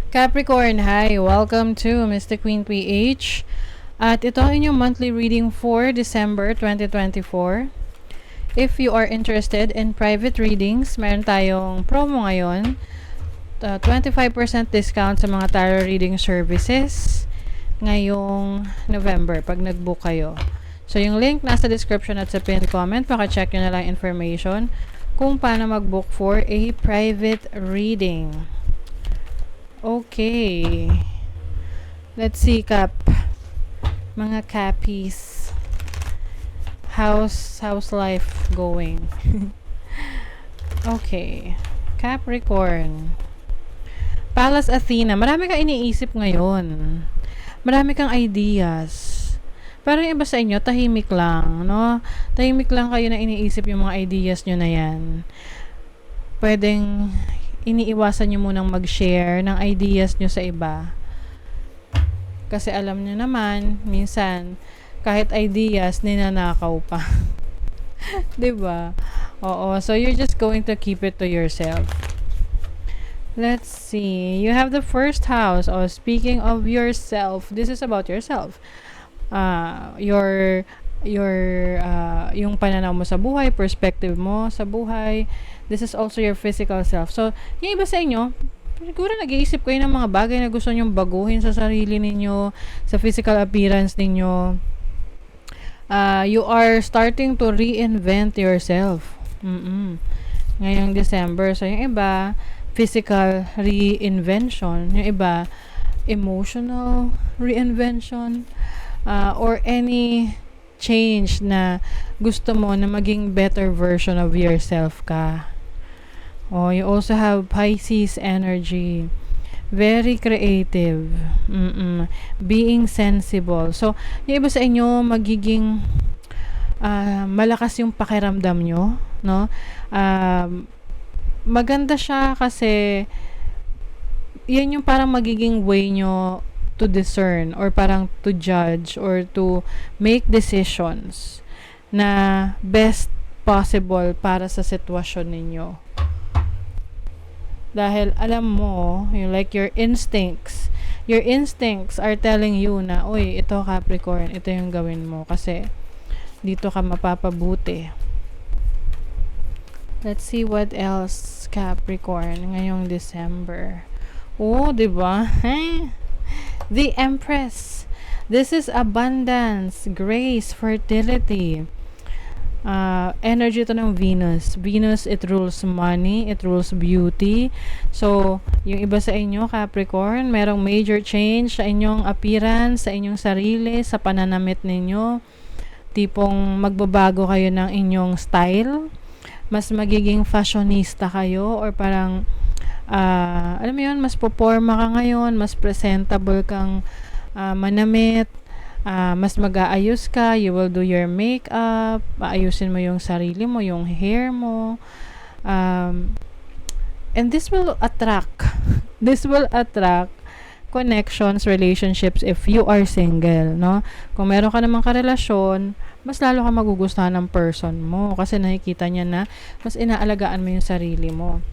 Capricorn, hi! Welcome to Mr. Queen PH. At ito ang inyong monthly reading for December 2024. If you are interested in private readings, meron tayong promo ngayon. 25% discount sa mga tarot reading services ngayong November pag nag-book kayo. So yung link nasa description at sa pinned comment, paka-check nyo na lang information kung paano mag-book for a private reading. Okay. Let's see, Cap. Mga Cappies. How's life going? Okay. Capricorn. Pallas Athena. Marami kang iniisip ngayon. Marami kang ideas. Pero yung iba sa inyo, tahimik lang, no? Tahimik lang kayo na iniisip yung mga ideas nyo na yan. Pwedeng iniiwasan nyo munang mag-share ng ideas nyo sa iba. Kasi alam nyo naman, minsan, kahit ideas, ninanakaw pa. Diba? Oo. So, you're just going to keep it to yourself. Let's see. You have the first house. Oh, speaking of yourself, this is about yourself. Yung pananaw mo sa buhay, perspective mo sa buhay. This is also your physical self. So, yung iba sa inyo, siguro nag-iisip kayo ng mga bagay na gusto nyong baguhin sa sarili ninyo, sa physical appearance ninyo. You are starting to reinvent yourself. Ngayong December. So, yung iba, physical reinvention. Yung iba, emotional reinvention. Or any change na gusto mo na maging better version of yourself ka. Oh, you also have Pisces energy. Very creative. Being sensible. So, yung iba sa inyo, magiging malakas yung pakiramdam nyo, no? Maganda siya kasi yan yung parang magiging way nyo to discern or parang to judge or to make decisions na best possible para sa sitwasyon ninyo. Dahil alam mo, your instincts are telling you na, oy, ito Capricorn, ito yung gawin mo kasi dito ka mapapabuti. Let's see what else, Capricorn, ngayong December. Oh, diba? The Empress. This is abundance, grace, fertility. Energy to ng Venus. Venus, it rules money, it rules beauty. So, yung iba sa inyo, Capricorn, merong major change sa inyong appearance, sa inyong sarili, sa pananamit ninyo. Tipong magbabago kayo ng inyong style. Mas magiging fashionista kayo or parang alam mo yun, mas poporma ka ngayon, mas presentable kang manamit, mas mag-aayos ka, you will do your makeup, aayusin mo yung sarili mo, yung hair mo, and this will attract connections, relationships if you are single, no? Kung meron ka namang karelasyon, mas lalo ka magugustuhan ng person mo kasi nakikita niya na mas inaalagaan mo yung sarili mo.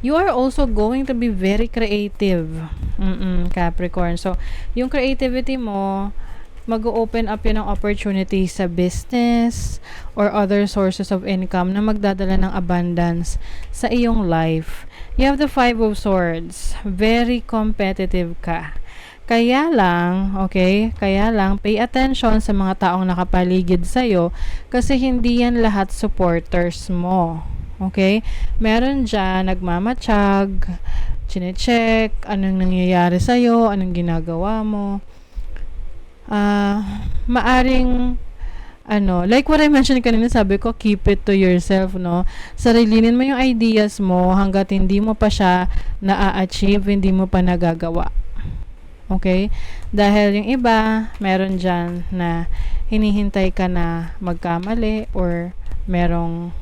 You are also going to be very creative, Capricorn. So, yung creativity mo, mag-open up yun ng opportunities sa business or other sources of income na magdadala ng abundance sa iyong life. You have the Five of Swords. Very competitive ka. Kaya lang, pay attention sa mga taong nakapaligid sa'yo kasi hindi yan lahat supporters mo. Okay? Meron dyan, nagmamatsyag, chinecheck, anong nangyayari sa'yo, anong ginagawa mo. Maaring, like what I mentioned kanina, sabi ko, keep it to yourself, no? Sarilinin mo yung ideas mo hanggat hindi mo pa siya na-achieve, hindi mo pa nagagawa. Okay? Dahil yung iba, meron dyan na hinihintay ka na magkamali or merong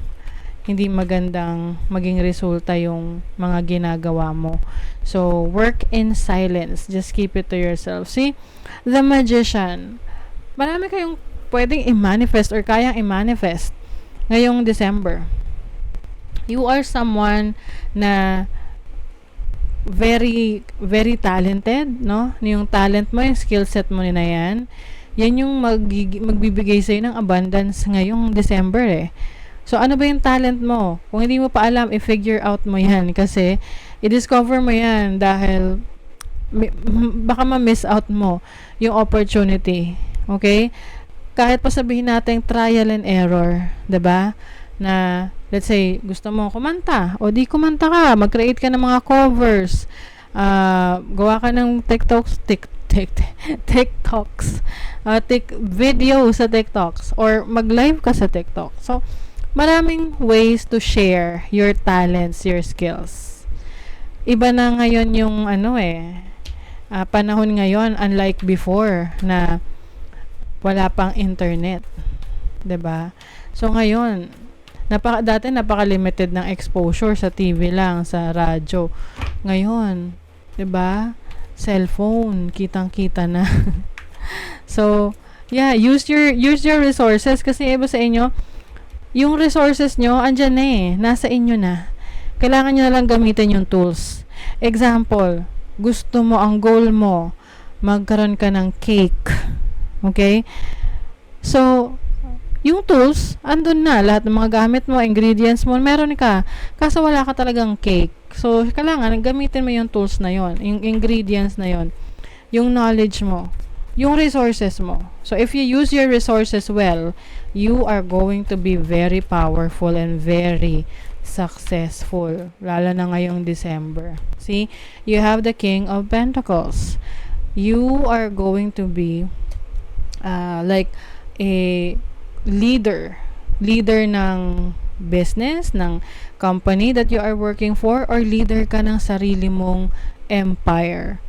hindi magandang maging resulta yung mga ginagawa mo. So, work in silence. Just keep it to yourself. See, the Magician. Marami kayong pwedeng i-manifest or kayang i-manifest ngayong December. You are someone na very, very talented, no? Yung talent mo, yung skill set mo na yan, yan yung magbibigay sa'yo ng abundance ngayong December eh. So, ano ba yung talent mo? Kung hindi mo pa alam, i-figure out mo yan. Kasi, i-discover mo yan dahil baka ma-miss out mo yung opportunity. Okay? Kahit pa sabihin natin trial and error, 'di ba? Na let's say gusto mo kumanta o di kumanta ka, mag-create ka ng mga covers. Gawa ka ng TikToks, video sa TikToks or mag-live ka sa TikTok. So, maraming ways to share your talents, your skills. Iba na ngayon yung panahon ngayon, unlike before na wala pang internet, 'di ba? So ngayon, dati napaka-limited ng exposure sa TV lang, sa radyo. Ngayon, 'di ba? Cellphone, kitang-kita na. So, yeah, use your resources kasi iba sa inyo, yung resources nyo andyan na eh, nasa inyo na. Kailangan nyo na lang gamitin yung tools. Example, gusto mo, ang goal mo, magkaroon ka ng cake. Okay? So, yung tools, andun na. Lahat ng mga gamit mo, ingredients mo, meron ka. Kaso wala ka talagang cake. So, kailangan, gamitin mo yung tools na yon, yung ingredients na yon, yung knowledge mo, yung resources mo. So, if you use your resources well, you are going to be very powerful and very successful. Lalo na ngayong December. See? You have the King of Pentacles. You are going to be like a leader ng business, ng company that you are working for, or leader ka ng sarili mong empire.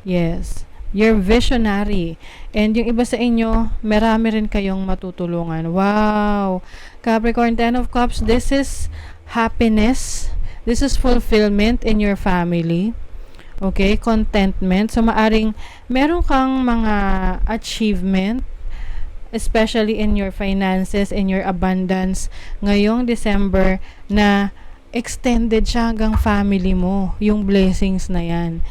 Yes. You're visionary. And yung iba sa inyo, marami rin kayong matutulungan. Wow! Capricorn, 10 of Cups, this is happiness. This is fulfillment in your family. Okay? Contentment. So, maaring meron kang mga achievement, especially in your finances, in your abundance, ngayong December, na extended siya hanggang family mo, yung blessings na yan.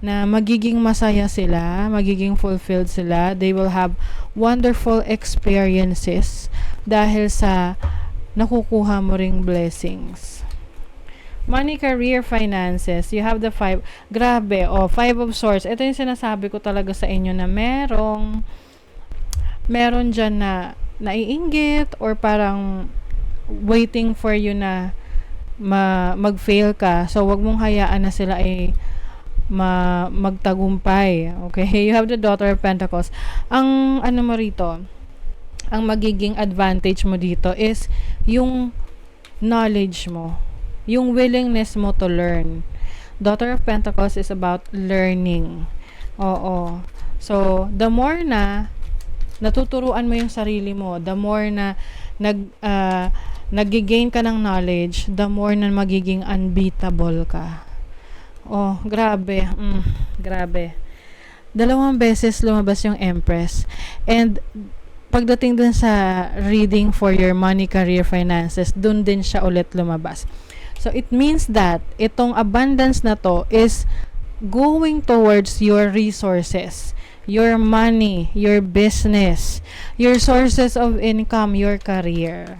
Na magiging masaya sila, magiging fulfilled sila, they will have wonderful experiences dahil sa nakukuha mo ring blessings. Money, career, finances, you have the 5, grabe, 5 of Swords. Ito yung sinasabi ko talaga sa inyo na meron dyan na naiinggit or parang waiting for you na mag-fail ka. So, wag mong hayaan na sila ay magtagumpay. Okay? You have the Daughter of Pentacles. Ang mo rito, ang magiging advantage mo dito is yung knowledge mo, yung willingness mo to learn. Daughter of Pentacles is about learning. Oo. So, the more na natuturuan mo yung sarili mo, the more na nag-gain ka ng knowledge, the more na magiging unbeatable ka. Oh, grabe. Grabe. 2 beses lumabas yung Empress. And pagdating dun sa reading for your money, career, finances, dun din siya ulit lumabas. So, it means that itong abundance na to is going towards your resources, your money, your business, your sources of income, your career.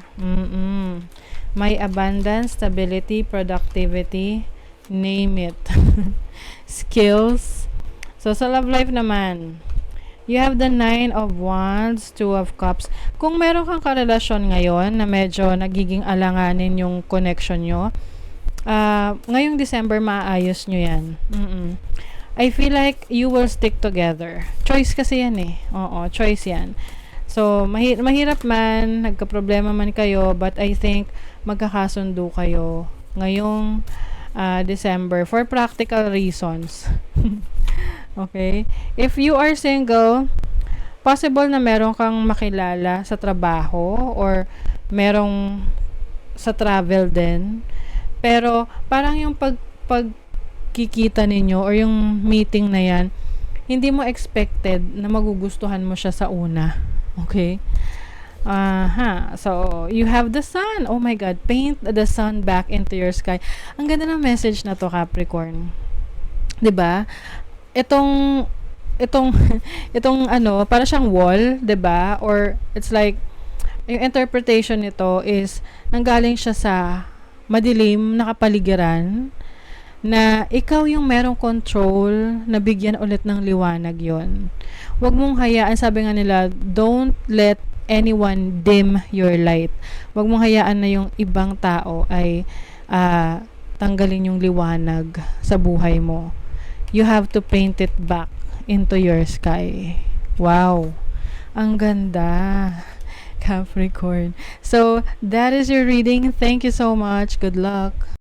May abundance, stability, productivity, name it. Skills. So, sa love life naman, you have the 9 of Wands, 2 of Cups. Kung meron kang karelasyon ngayon na medyo nagiging alanganin yung connection nyo, ngayong December, maayos nyo yan. I feel like you will stick together. Choice kasi yan eh. Oo, choice yan. So, mahirap man, nagka-problema man kayo, but I think magkakasundo kayo ngayong December for practical reasons. Okay? If you are single, possible na meron kang makilala sa trabaho or merong sa travel din. Pero parang yung pagkikita ninyo or yung meeting na yan, hindi mo expected na magugustuhan mo siya sa una. Okay? So, you have the sun. Oh my God. Paint the sun back into your sky. Ang ganda ng message na to, Capricorn. 'Di ba? Itong itong itong ano, para siyang wall, 'di ba? Or it's like yung interpretation nito is nanggaling siya sa madilim na kapaligiran na ikaw yung merong control na bigyan ulit ng liwanag yon. Huwag mong hayaan, sabi nga nila, don't let anyone dim your light. Huwag mong hayaan na yung ibang tao ay tanggalin yung liwanag sa buhay mo. You have to paint it back into your sky. Wow! Ang ganda! Capricorn. So, that is your reading. Thank you so much. Good luck.